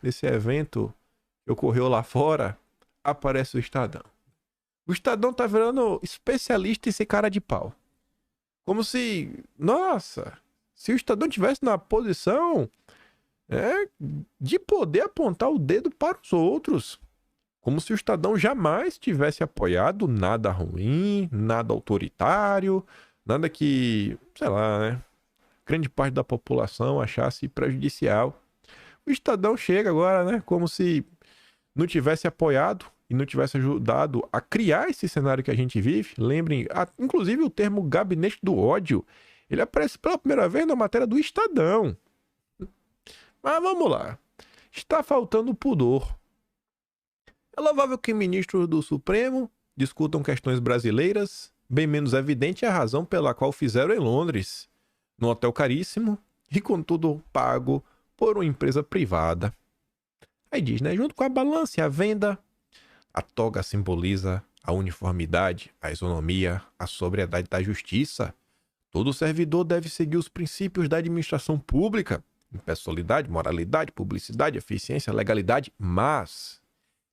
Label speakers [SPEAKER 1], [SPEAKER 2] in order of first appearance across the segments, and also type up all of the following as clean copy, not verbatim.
[SPEAKER 1] desse evento que ocorreu lá fora, aparece o Estadão. O Estadão tá virando especialista em ser cara de pau. Como se, nossa, se o Estadão tivesse na posição de poder apontar o dedo para os outros. Como se o Estadão jamais tivesse apoiado nada ruim, nada autoritário, nada que, sei lá, né, grande parte da população achasse prejudicial. O Estadão chega agora, né, como se não tivesse apoiado e não tivesse ajudado a criar esse cenário que a gente vive. Lembrem, inclusive o termo gabinete do ódio, ele aparece pela primeira vez na matéria do Estadão. Mas vamos lá. Está faltando pudor. É louvável que ministros do Supremo discutam questões brasileiras, bem menos evidente é a razão pela qual fizeram em Londres, num hotel caríssimo e com tudo pago por uma empresa privada. Aí diz, né? Junto com a balança e a venda, a toga simboliza a uniformidade, a isonomia, a sobriedade da justiça. Todo servidor deve seguir os princípios da administração pública, impessoalidade, moralidade, publicidade, eficiência, legalidade, mas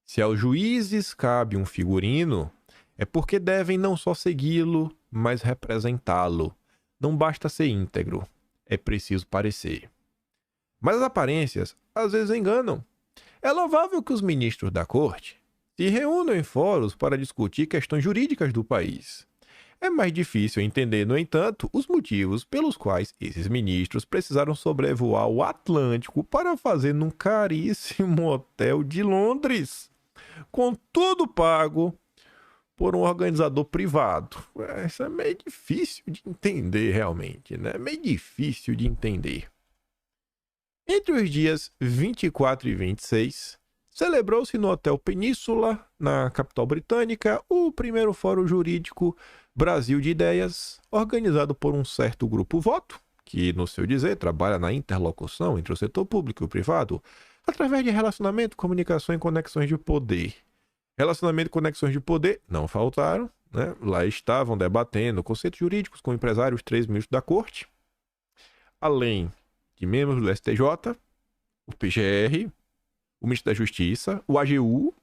[SPEAKER 1] se aos juízes cabe um figurino, é porque devem não só segui-lo, mas representá-lo. Não basta ser íntegro, é preciso parecer. Mas as aparências às vezes enganam. É louvável que os ministros da corte se reúnam em fóruns para discutir questões jurídicas do país. É mais difícil entender, no entanto, os motivos pelos quais esses ministros precisaram sobrevoar o Atlântico para fazer num caríssimo hotel de Londres, com tudo pago por um organizador privado. Isso é meio difícil de entender realmente, né? É meio difícil de entender. Entre os dias 24 e 26, celebrou-se no Hotel Península, na capital britânica, o primeiro Fórum Jurídico Brasil de Ideias, organizado por um certo grupo voto, que, no seu dizer, trabalha na interlocução entre o setor público e o privado, através de relacionamento, comunicação e conexões de poder. Relacionamento e conexões de poder não faltaram, né? Lá estavam debatendo conceitos jurídicos com empresários, 3 ministros da corte, além de membros do STJ, o PGR, o ministro da Justiça, o AGU,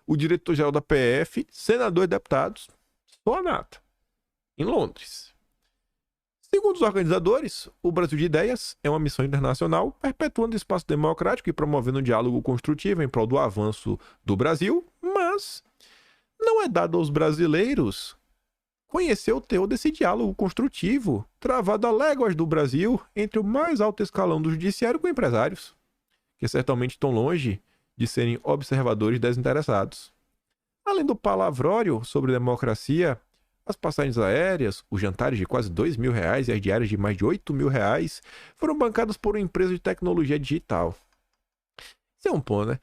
[SPEAKER 1] o diretor-geral da PF, senadores e deputados, só a nata, em Londres. Segundo os organizadores, o Brasil de Ideias é uma missão internacional perpetuando o espaço democrático e promovendo um diálogo construtivo em prol do avanço do Brasil, mas não é dado aos brasileiros conhecer o teor desse diálogo construtivo, travado a léguas do Brasil entre o mais alto escalão do judiciário com empresários, que certamente estão longe de serem observadores desinteressados. Além do palavrório sobre democracia, as passagens aéreas, os jantares de quase R$2.000 e as diárias de mais de R$8.000 foram bancados por uma empresa de tecnologia digital. Isso é um ponto, né?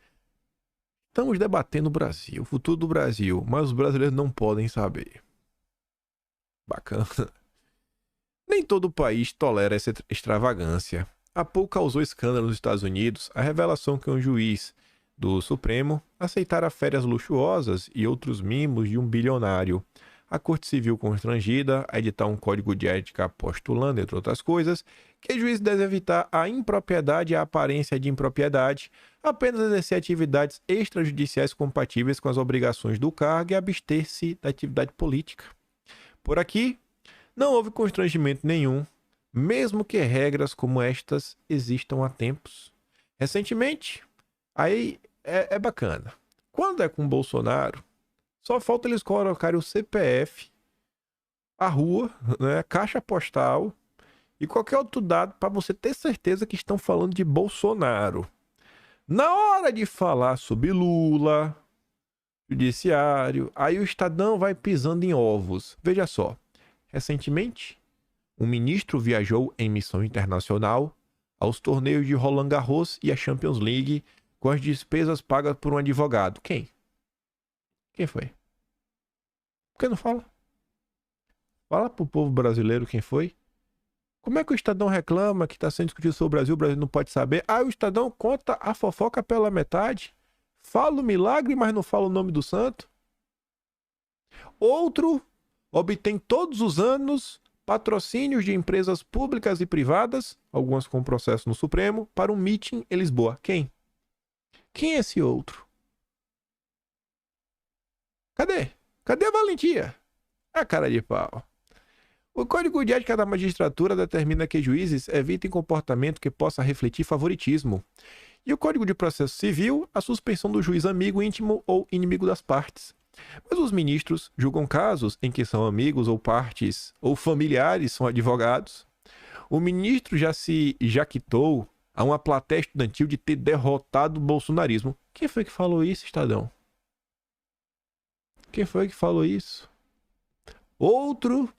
[SPEAKER 1] Estamos debatendo o Brasil, o futuro do Brasil, mas os brasileiros não podem saber. Bacana. Nem todo país tolera essa extravagância. Há pouco causou escândalo nos Estados Unidos a revelação que um juiz do Supremo aceitara férias luxuosas e outros mimos de um bilionário. A Corte Civil constrangida a editar um código de ética postulando, entre outras coisas, que juiz deve evitar a impropriedade e a aparência de impropriedade, apenas exercer atividades extrajudiciais compatíveis com as obrigações do cargo e abster-se da atividade política. Por aqui, não houve constrangimento nenhum, mesmo que regras como estas existam há tempos. Recentemente, aí é bacana. Quando é com Bolsonaro, só falta eles colocarem o CPF, a rua, né, a caixa postal e qualquer outro dado para você ter certeza que estão falando de Bolsonaro. Na hora de falar sobre Lula, judiciário, aí o Estadão vai pisando em ovos. Veja só, recentemente, um ministro viajou em missão internacional aos torneios de Roland Garros e a Champions League com as despesas pagas por um advogado. Quem? Quem foi? Por que não fala? Fala pro povo brasileiro quem foi. Como é que o Estadão reclama que está sendo discutido sobre o Brasil não pode saber? Ah, o Estadão conta a fofoca pela metade. Fala o milagre, mas não fala o nome do santo. Outro obtém todos os anos patrocínios de empresas públicas e privadas, algumas com processo no Supremo, para um meeting em Lisboa. Quem? Quem é esse outro? Cadê? Cadê a valentia? A cara de pau. O Código de Ética da Magistratura determina que juízes evitem comportamento que possa refletir favoritismo. E o Código de Processo Civil, a suspensão do juiz amigo, íntimo ou inimigo das partes. Mas os ministros julgam casos em que são amigos ou partes ou familiares são advogados. O ministro já se jaquitou a uma plateia estudantil de ter derrotado o bolsonarismo. Quem foi que falou isso, Estadão? Quem foi que falou isso? Outro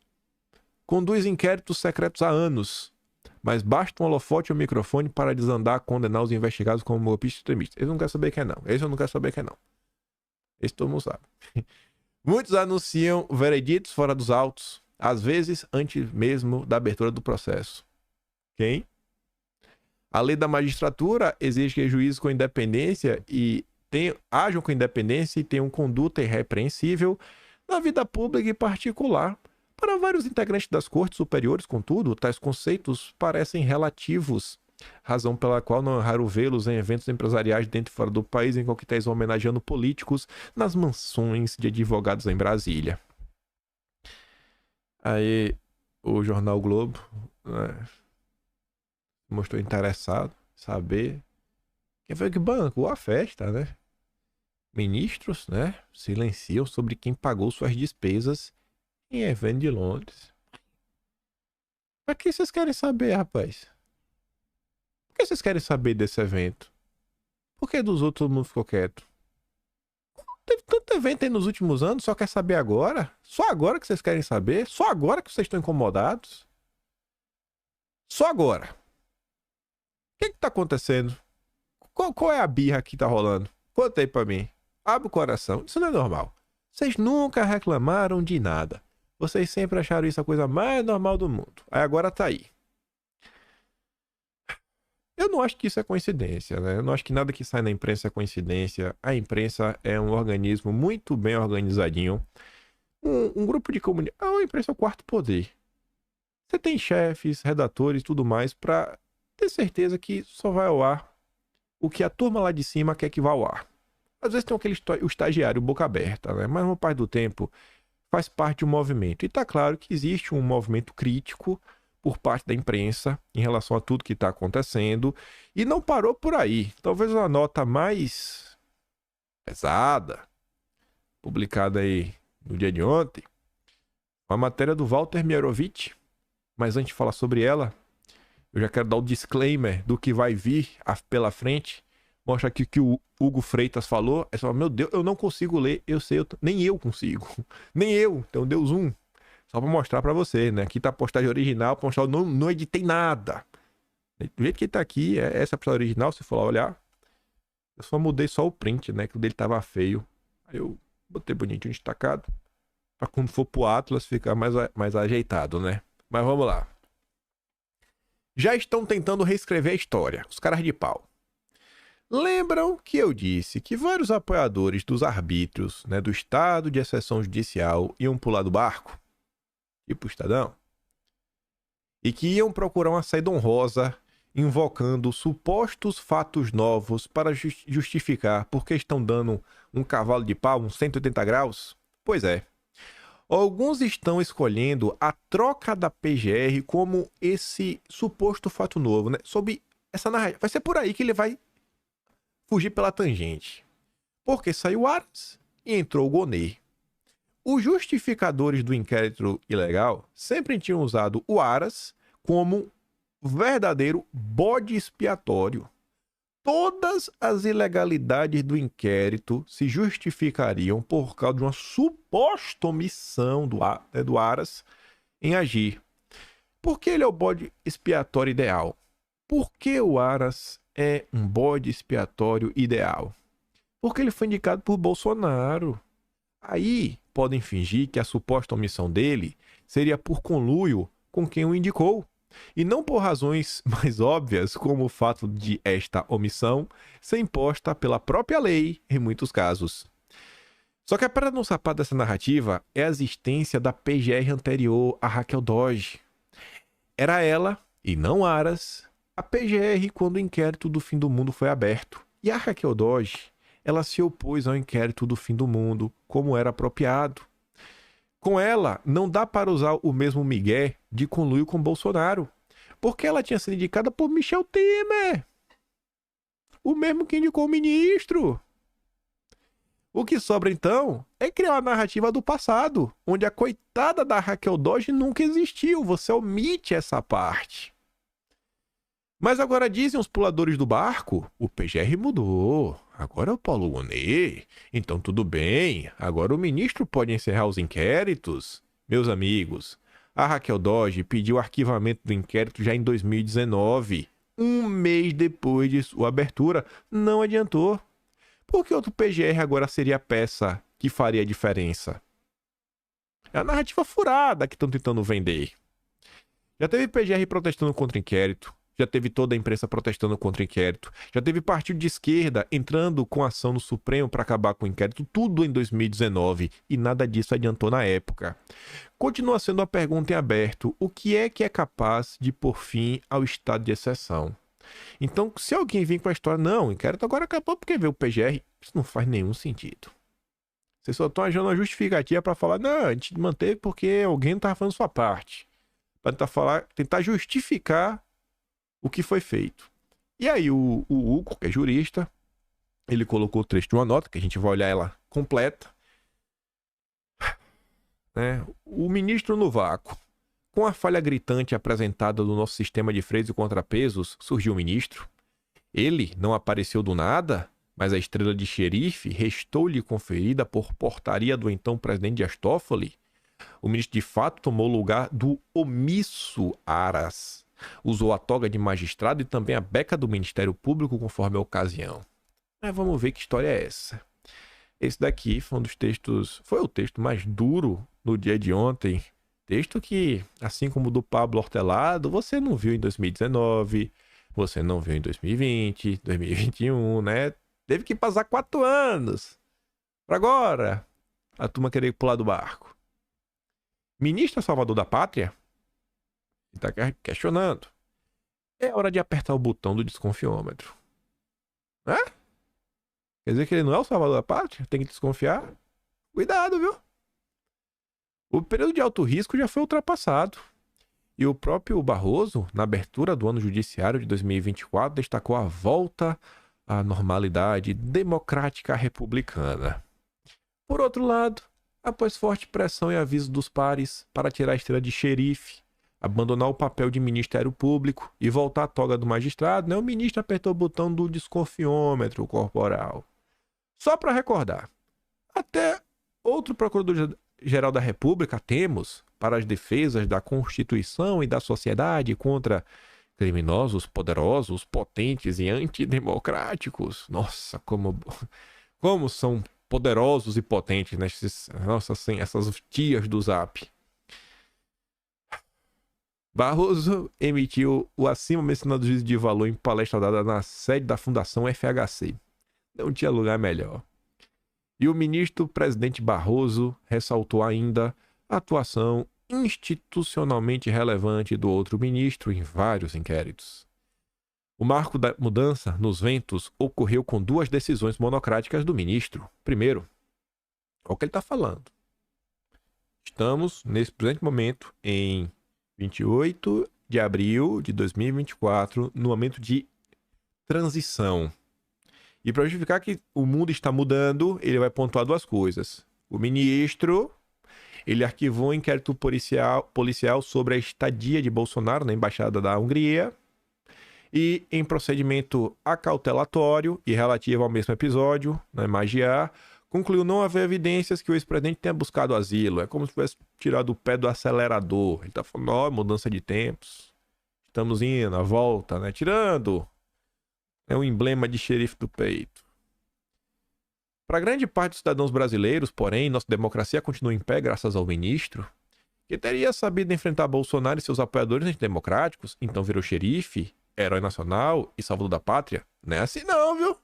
[SPEAKER 1] conduz inquéritos secretos há anos, mas basta um holofote ou um microfone para desandar, condenar os investigados como golpistas extremistas. Esse eu não quero saber quem é, não. Esse eu não quero saber quem é, não. Esse todo mundo sabe. Muitos anunciam vereditos fora dos autos, às vezes antes mesmo da abertura do processo. Quem? A lei da magistratura exige que juízes com independência ajam com independência e tenham conduta irrepreensível na vida pública e particular. Para vários integrantes das cortes superiores, contudo, tais conceitos parecem relativos, razão pela qual não é raro vê-los em eventos empresariais dentro e fora do país, em coquetéis homenageando políticos nas mansões de advogados em Brasília. Aí o jornal Globo, né, mostrou interessado em saber quem foi que bancou a festa, né? Ministros, né, silenciam sobre quem pagou suas despesas em evento de Londres. Pra que vocês querem saber, rapaz? Por que vocês querem saber desse evento? Por que dos outros todo mundo ficou quieto? Teve tanto evento aí nos últimos anos, só quer saber agora? Só agora que vocês querem saber? Só agora que vocês estão incomodados? Só agora. O que tá acontecendo? Qual é a birra que tá rolando? Conta aí pra mim. Abre o coração. Isso não é normal. Vocês nunca reclamaram de nada. Vocês sempre acharam isso a coisa mais normal do mundo. Aí agora tá aí. Eu não acho que isso é coincidência, né? Eu não acho que nada que sai na imprensa é coincidência. A imprensa é um organismo muito bem organizadinho. Um grupo de comunicação. A imprensa é o quarto poder. Você tem chefes, redatores e tudo mais pra ter certeza que só vai ao ar o que a turma lá de cima quer que vá ao ar. Às vezes tem o estagiário boca aberta, né? Mas no parte do tempo faz parte de um movimento. E tá claro que existe um movimento crítico por parte da imprensa em relação a tudo que está acontecendo. E não parou por aí. Talvez uma nota mais pesada, publicada aí no dia de ontem, uma matéria do Walter Mierovitch. Mas antes de falar sobre ela, eu já quero dar o disclaimer do que vai vir pela frente. Mostra aqui o que o Hugo Freitas falou. É só, meu Deus, eu não consigo ler. Eu sei, nem eu consigo. Nem eu. Então deu zoom. Só pra mostrar pra você, né? Aqui tá a postagem original. Pra mostrar, eu não editei nada. Do jeito que tá aqui, é essa a postagem original. Se for lá olhar. Eu só mudei só o print, né? Que o dele tava feio. Aí eu botei bonitinho destacado. Pra quando for pro Atlas ficar mais ajeitado, né? Mas vamos lá. Já estão tentando reescrever a história. Os caras de pau. Lembram que eu disse que vários apoiadores dos arbítrios, né, do estado de exceção judicial iam pular do barco? Tipo o Estadão? E que iam procurar uma saída honrosa, invocando supostos fatos novos para justificar por que estão dando um cavalo de pau, uns 180 graus? Pois é. Alguns estão escolhendo a troca da PGR como esse suposto fato novo, né? Sob essa narrativa. Vai ser por aí que ele vai fugir pela tangente. Porque saiu Aras e entrou o Gonê. Os justificadores do inquérito ilegal sempre tinham usado o Aras como verdadeiro bode expiatório. Todas as ilegalidades do inquérito se justificariam por causa de uma suposta omissão do Aras em agir. Por que ele é o bode expiatório ideal? Por que o Aras é um bode expiatório ideal? Porque ele foi indicado por Bolsonaro. Aí podem fingir que a suposta omissão dele seria por conluio com quem o indicou, e não por razões mais óbvias, como o fato de esta omissão ser imposta pela própria lei em muitos casos. Só que a pedra no sapato dessa narrativa é a existência da PGR anterior a Raquel Dodge. Era ela, e não Aras, a PGR quando o inquérito do fim do mundo foi aberto. E a Raquel Dodge, ela se opôs ao inquérito do fim do mundo, como era apropriado. Com ela, não dá para usar o mesmo migué de conluio com Bolsonaro, porque ela tinha sido indicada por Michel Temer, o mesmo que indicou o ministro. O que sobra, então, é criar uma narrativa do passado, onde a coitada da Raquel Dodge nunca existiu. Você omite essa parte. Mas agora dizem os puladores do barco, o PGR mudou. Agora é o Paulo Gonet. Então tudo bem, agora o ministro pode encerrar os inquéritos. Meus amigos, a Raquel Dodge pediu arquivamento do inquérito já em 2019, um mês depois de sua abertura. Não adiantou. Por que outro PGR agora seria a peça que faria a diferença? É a narrativa furada que estão tentando vender. Já teve PGR protestando contra o inquérito, já teve toda a imprensa protestando contra o inquérito, já teve partido de esquerda entrando com ação no Supremo para acabar com o inquérito, tudo em 2019, e nada disso adiantou na época. Continua sendo uma pergunta em aberto: o que é capaz de pôr fim ao estado de exceção? Então, se alguém vir com a história, não, o inquérito agora acabou porque veio o PGR, isso não faz nenhum sentido. Vocês só estão achando uma justificativa para falar, não, a gente manteve porque alguém não estava fazendo sua parte. Para tentar justificar o que foi feito. E aí o Hugo, que é jurista, ele colocou o trecho de uma nota, que a gente vai olhar ela completa. O ministro no vácuo. Com a falha gritante apresentada do nosso sistema de freios e contrapesos, surgiu o ministro. Ele não apareceu do nada, mas a estrela de xerife restou-lhe conferida por portaria do então presidente Dias Toffoli. O ministro de fato tomou lugar do omisso Aras. Usou a toga de magistrado e também a beca do Ministério Público conforme a ocasião. Mas vamos ver que história é essa. Esse daqui foi um dos textos, foi o texto mais duro no dia de ontem. Texto que, assim como o do Pablo Hortelado, você não viu em 2019, você não viu em 2020, 2021, né? Teve que passar 4 anos para agora a turma querer pular do barco. Ministro Salvador da Pátria está questionando. É hora de apertar o botão do desconfiômetro. Né? Quer dizer que ele não é o Salvador da Pátria? Tem que desconfiar? Cuidado, viu? O período de alto risco já foi ultrapassado. E o próprio Barroso, na abertura do ano judiciário de 2024, destacou a volta à normalidade democrática republicana. Por outro lado, após forte pressão e aviso dos pares para tirar a estrela de xerife, abandonar o papel de Ministério Público e voltar à toga do magistrado, o ministro apertou o botão do desconfiômetro corporal. Só para recordar, até outro procurador-geral da República temos para as defesas da Constituição e da sociedade contra criminosos, poderosos, potentes e antidemocráticos. Nossa, como são poderosos e potentes, né? Nossa, assim, essas tias do Zap. Barroso emitiu o acima mencionado juízo de valor em palestra dada na sede da Fundação FHC. Não tinha lugar melhor. E o ministro-presidente Barroso ressaltou ainda a atuação institucionalmente relevante do outro ministro em vários inquéritos. O marco da mudança nos ventos ocorreu com 2 decisões monocráticas do ministro. Primeiro, olha o que ele está falando. Estamos, nesse presente momento, em 28 de abril de 2024, no momento de transição. E para justificar que o mundo está mudando, ele vai pontuar 2 coisas. O ministro, ele arquivou um inquérito policial sobre a estadia de Bolsonaro na Embaixada da Hungria e, em procedimento acautelatório e relativo ao mesmo episódio, na imagem A, concluiu não haver evidências que o ex-presidente tenha buscado asilo. É como se tivesse tirado o pé do acelerador. Ele está falando, mudança de tempos. Estamos indo, a volta, né? Tirando. É um emblema de xerife do peito. Para grande parte dos cidadãos brasileiros, porém, nossa democracia continua em pé graças ao ministro, que teria sabido enfrentar Bolsonaro e seus apoiadores antidemocráticos, então virou xerife, herói nacional e salvador da pátria. Não é assim não, viu?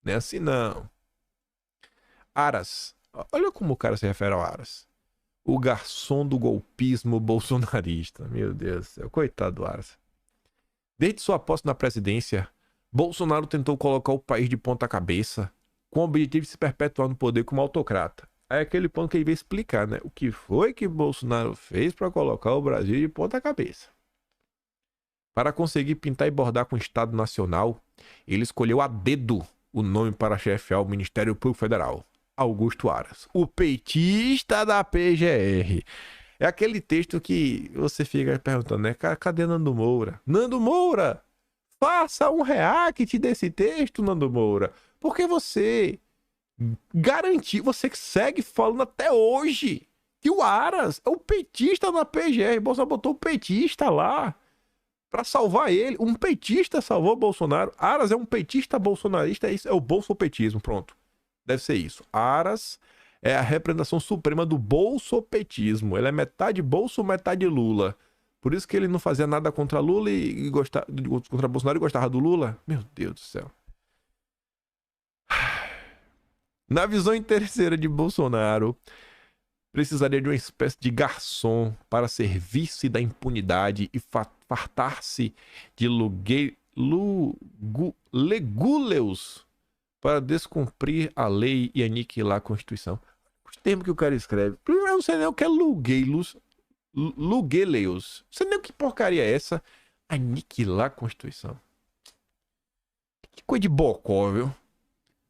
[SPEAKER 1] Não é assim não. Aras. Olha como o cara se refere ao Aras. O garçom do golpismo bolsonarista. Meu Deus do céu. Coitado do Aras. Desde sua posse na presidência, Bolsonaro tentou colocar o país de ponta cabeça com o objetivo de se perpetuar no poder como autocrata. Aí é aquele ponto que ele veio explicar, né? O que foi que Bolsonaro fez para colocar o Brasil de ponta cabeça? Para conseguir pintar e bordar com o Estado Nacional, ele escolheu a dedo o nome para chefiar o Ministério Público Federal. Augusto Aras, o petista da PGR. É aquele texto que você fica perguntando, né? Cadê Nando Moura? Nando Moura! Faça um react desse texto, Nando Moura. Porque você garantiu, você segue falando até hoje que o Aras é o petista da PGR. Bolsonaro botou o petista lá pra salvar ele. Um petista salvou Bolsonaro. Aras é um petista bolsonarista. Isso é o bolsopetismo, pronto. Deve ser isso. Aras é a representação suprema do bolsopetismo. Ele é metade bolso, metade Lula. Por isso que ele não fazia nada contra Lula e contra Bolsonaro e gostava do Lula. Meu Deus do céu. Na visão interesseira de Bolsonaro, precisaria de uma espécie de garçom para servir-se da impunidade e fartar-se de legúleos para descumprir a lei e aniquilar a Constituição. Os termos que o cara escreve. Primeiro, eu não sei nem o que é lugueleus. Não sei nem o que porcaria é essa. Aniquilar a Constituição. Que coisa de bocó, viu?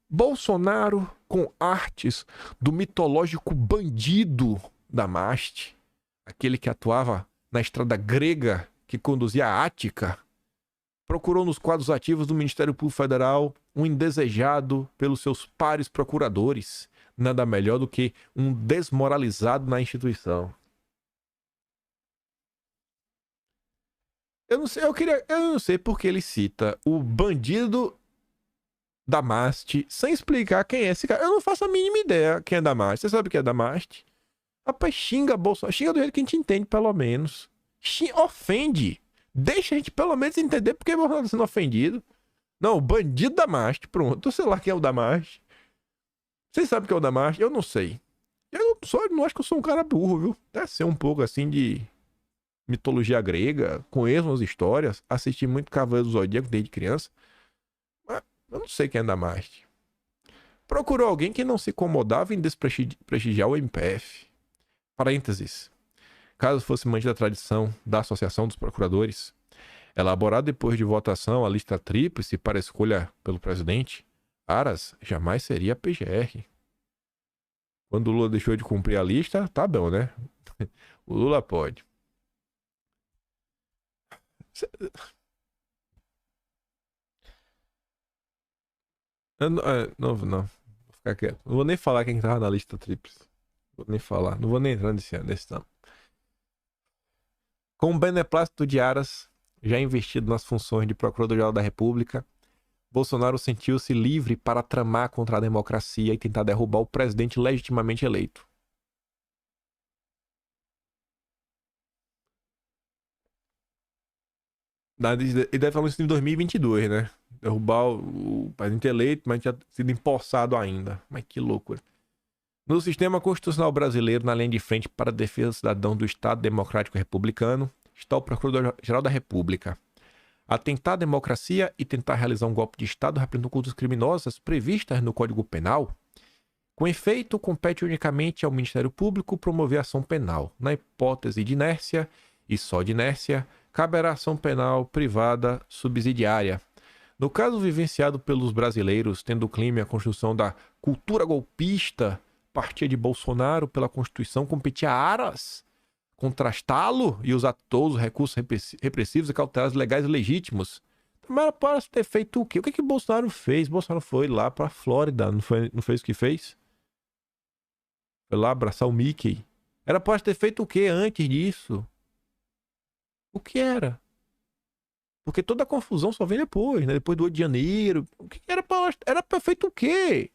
[SPEAKER 1] Bolsonaro com artes do mitológico bandido Damastes, aquele que atuava na estrada grega que conduzia a Ática, procurou nos quadros ativos do Ministério Público Federal um indesejado pelos seus pares procuradores, nada melhor do que um desmoralizado na instituição. Eu não sei porque ele cita o bandido Damastes, sem explicar quem é esse cara. Eu não faço a mínima ideia quem é Damastes. Você sabe o que é Damastes? Rapaz, xinga Bolsonaro. Xinga do jeito que a gente entende, pelo menos. Ofende. Deixa a gente pelo menos entender porque Bolsonaro está sendo ofendido. Não, o bandido Damastes. Pronto, eu sei lá quem é o Damastes. Vocês sabem quem é o Damastes? Eu não sei. Eu não acho que eu sou um cara burro, viu? Deve ser um pouco assim de mitologia grega. Conheço umas histórias. Assisti muito Cavaleiro do Zodíaco desde criança. Eu não sei quem é Damastes. Procurou alguém que não se incomodava em desprestigiar o MPF. Parênteses. Caso fosse mantida a tradição da Associação dos Procuradores, elaborada depois de votação a lista tríplice para escolha pelo presidente, Aras jamais seria PGR. Quando o Lula deixou de cumprir a lista, tá bom, né? O Lula pode. Não. Vou ficar quieto. Não vou nem falar quem tava na lista tríplice. Vou nem falar. Não vou nem entrar nesse não. Com o beneplácito de Aras, já investido nas funções de Procurador-Geral da República, Bolsonaro sentiu-se livre para tramar contra a democracia e tentar derrubar o presidente legitimamente eleito. Ele deve falar isso em 2022, né? Derrubar o presidente eleito, mas tinha sido empossado ainda. Mas que loucura. No sistema constitucional brasileiro, na linha de frente para a defesa do cidadão do Estado Democrático Republicano, está o Procurador-Geral da República. Atentar à democracia e tentar realizar um golpe de Estado representam condutas criminosas previstas no Código Penal. Com efeito, compete unicamente ao Ministério Público promover ação penal. Na hipótese de inércia, e só de inércia, caberá ação penal privada subsidiária. No caso vivenciado pelos brasileiros, tendo o clima e a construção da cultura golpista, partia de Bolsonaro pela Constituição, competia a Aras contrastá-lo e usar todos os recursos repressivos e cautelares legais e legítimos. Mas para ter feito o quê? O que Bolsonaro fez? Bolsonaro foi lá para a Flórida, não fez o que fez? Foi lá abraçar o Mickey. Era para ter feito o quê antes disso? O que era? Porque toda a confusão só vem depois, né? Depois do 8 de janeiro. O que era para feito o quê?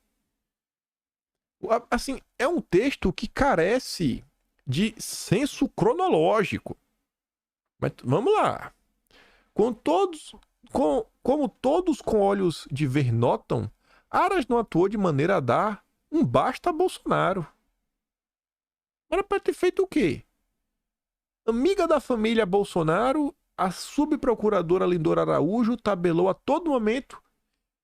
[SPEAKER 1] Assim, é um texto que carece de senso cronológico. Mas vamos lá. Como todos com olhos de ver notam, Aras não atuou de maneira a dar um basta a Bolsonaro. Era para ter feito o quê? Amiga da família Bolsonaro a subprocuradora Lindora Araújo tabelou a todo momento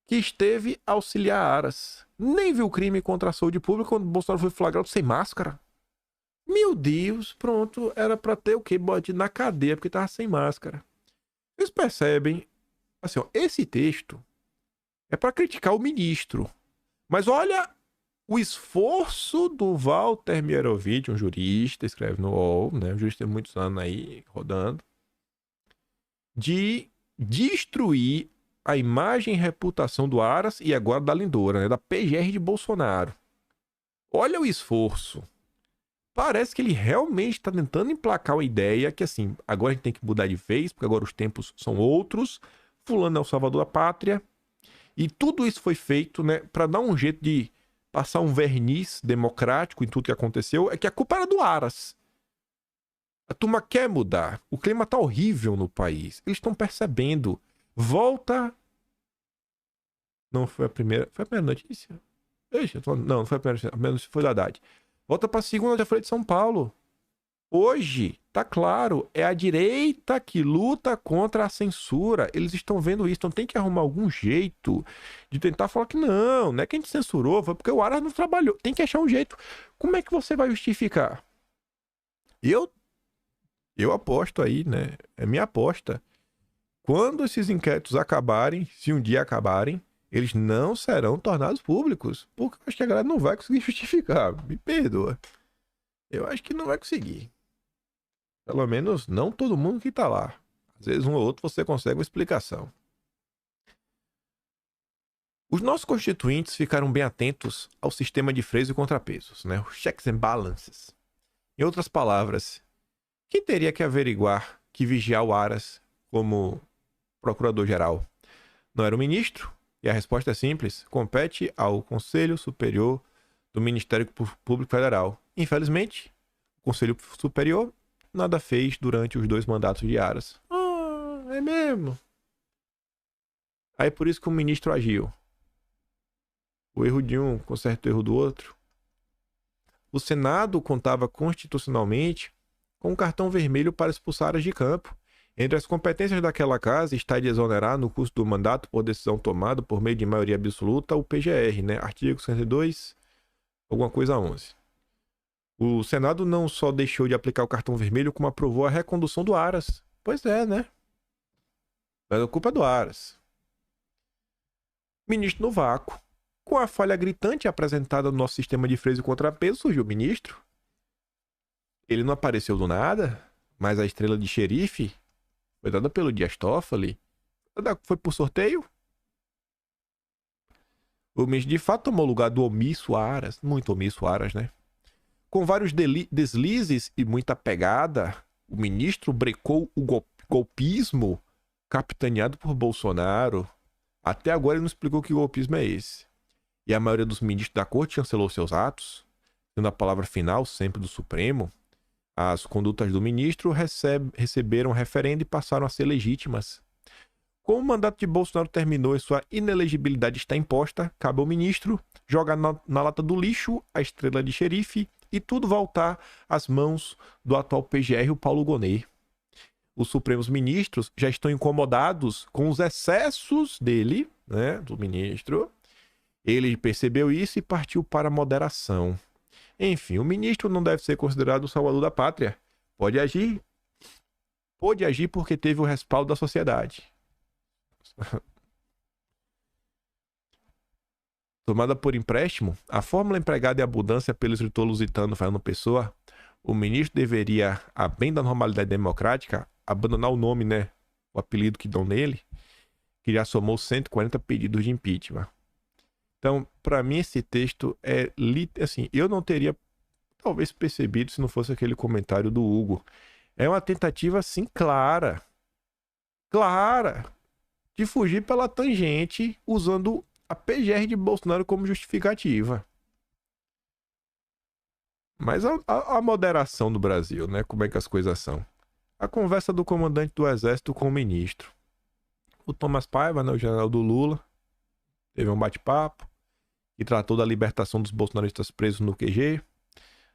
[SPEAKER 1] que esteve a auxiliar Aras. Nem viu crime contra a saúde pública quando Bolsonaro foi flagrado sem máscara. Meu Deus, pronto, era pra ter o quê? Bote na cadeia porque tava sem máscara. Vocês percebem? Assim, ó, esse texto é pra criticar o ministro. Mas olha o esforço do Walter Mierovitch, um jurista, escreve no UOL, né? Um jurista tem muitos anos aí rodando, de destruir a imagem e reputação do Aras e agora da Lindora, né? Da PGR de Bolsonaro. Olha o esforço. Parece que ele realmente está tentando emplacar a ideia que, assim, agora a gente tem que mudar de vez, porque agora os tempos são outros. Fulano é o salvador da pátria. E tudo isso foi feito, né, para dar um jeito de passar um verniz democrático em tudo que aconteceu. É que a culpa era do Aras. A turma quer mudar. O clima tá horrível no país. Eles estão percebendo. Volta. Não foi a primeira. Foi a primeira notícia? Não foi a primeira notícia. Foi da Haddad. Volta pra segunda, já falei de São Paulo. Hoje, tá claro, é a direita que luta contra a censura. Eles estão vendo isso, então tem que arrumar algum jeito de tentar falar que não é que a gente censurou, foi porque o Aras não trabalhou. Tem que achar um jeito. Como é que você vai justificar? Eu aposto aí, né? É minha aposta. Quando esses inquéritos acabarem, se um dia acabarem, eles não serão tornados públicos. Porque eu acho que a galera não vai conseguir justificar. Me perdoa. Eu acho que não vai conseguir. Pelo menos não todo mundo que tá lá. Às vezes um ou outro você consegue uma explicação. Os nossos constituintes ficaram bem atentos ao sistema de freios e contrapesos, né? Os checks and balances. Em outras palavras, quem teria que averiguar que vigiar o Aras como procurador-geral? Não era o ministro? E a resposta é simples: compete ao Conselho Superior do Ministério Público Federal. Infelizmente, o Conselho Superior nada fez durante os 2 mandatos de Aras. É mesmo? Aí por isso que o ministro agiu. O erro de um conserta o erro do outro. O Senado contava constitucionalmente com um cartão vermelho para expulsar Aras de campo. Entre as competências daquela casa está de exonerar no curso do mandato por decisão tomada por meio de maioria absoluta o PGR, né? Artigo 52, alguma coisa 11. O Senado não só deixou de aplicar o cartão vermelho, como aprovou a recondução do Aras. Pois é, né? Mas a culpa é do Aras. Ministro no vácuo. Com a falha gritante apresentada no nosso sistema de freios e contrapeso, surgiu o ministro. Ele não apareceu do nada, mas a estrela de xerife foi dada pelo Dias Toffoli. Foi por sorteio. O ministro de fato tomou o lugar do omisso Aras. Muito omisso Aras, né? Com vários deslizes e muita pegada, o ministro brecou o golpismo capitaneado por Bolsonaro. Até agora ele não explicou que golpismo é esse. E a maioria dos ministros da corte chancelou seus atos, tendo a palavra final sempre do Supremo. As condutas do ministro receberam referendo e passaram a ser legítimas. Como o mandato de Bolsonaro terminou e sua inelegibilidade está imposta, cabe ao ministro jogar na lata do lixo a estrela de xerife e tudo voltar às mãos do atual PGR, o Paulo Gonet. Os Supremos Ministros já estão incomodados com os excessos dele, né, do ministro. Ele percebeu isso e partiu para a moderação. Enfim, o ministro não deve ser considerado o salvador da pátria. Pode agir porque teve o respaldo da sociedade. Tomada por empréstimo, a fórmula empregada em abundância pelo escritor lusitano Fernando Pessoa, o ministro deveria, a bem da normalidade democrática, abandonar o nome, né, o apelido que dão nele, que já somou 140 pedidos de impeachment. Então, para mim, esse texto é assim, eu não teria talvez percebido se não fosse aquele comentário do Hugo. É uma tentativa, assim, clara, de fugir pela tangente usando a PGR de Bolsonaro como justificativa. Mas a moderação do Brasil, né? Como é que as coisas são? A conversa do comandante do Exército com o ministro. O Thomas Paiva, né, o general do Lula, teve um bate-papo e tratou da libertação dos bolsonaristas presos no QG.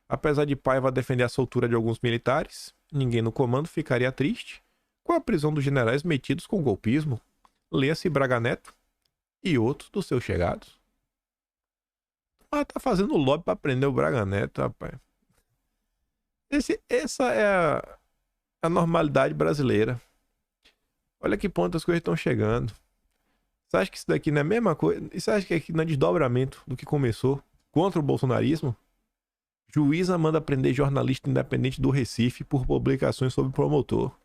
[SPEAKER 1] Apesar de Paiva defender a soltura de alguns militares, ninguém no comando ficaria triste, com a prisão dos generais metidos com golpismo, leia-se Braga Neto e outros dos seus chegados. Mas tá fazendo lobby pra prender o Braga Neto, rapaz. Essa é a normalidade brasileira. Olha que ponto as coisas estão chegando. Você acha que isso daqui não é a mesma coisa? E você acha que aqui não é desdobramento do que começou contra o bolsonarismo? Juíza manda prender jornalista independente do Recife por publicações sobre promotor.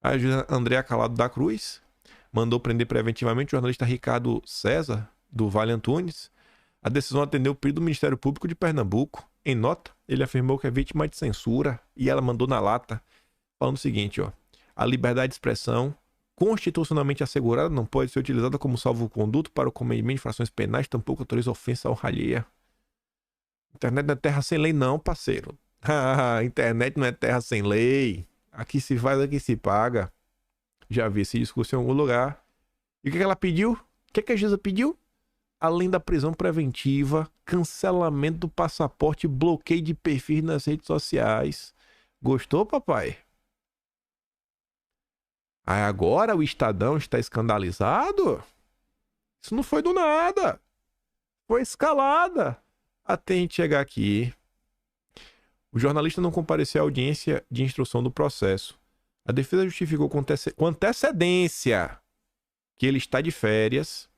[SPEAKER 1] A juíza Andréa Calado da Cruz mandou prender preventivamente o jornalista Ricardo César, do Vale Antunes. A decisão atendeu o pedido do Ministério Público de Pernambuco. Em nota, ele afirmou que é vítima de censura e ela mandou na lata, falando o seguinte, ó: a liberdade de expressão, constitucionalmente assegurada, não pode ser utilizada como salvo-conduto para o cometimento de infrações penais, tampouco autoriza ofensa à honra alheia. Internet não é terra sem lei, não, parceiro. Internet não é terra sem lei. Aqui se faz, aqui se paga. Já vi esse discurso em algum lugar. E o que ela pediu? O que a juíza pediu? Além da prisão preventiva, cancelamento do passaporte, bloqueio de perfis nas redes sociais. Gostou, papai? Aí agora o Estadão está escandalizado? Isso não foi do nada. Foi escalada. Até a gente chegar aqui. O jornalista não compareceu à audiência de instrução do processo. A defesa justificou com antecedência que ele está de férias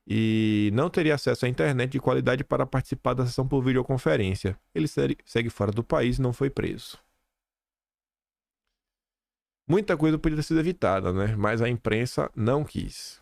[SPEAKER 1] e não teria acesso à internet de qualidade para participar da sessão por videoconferência. Ele segue fora do país e não foi preso. Muita coisa poderia ter sido evitada, né? Mas a imprensa não quis.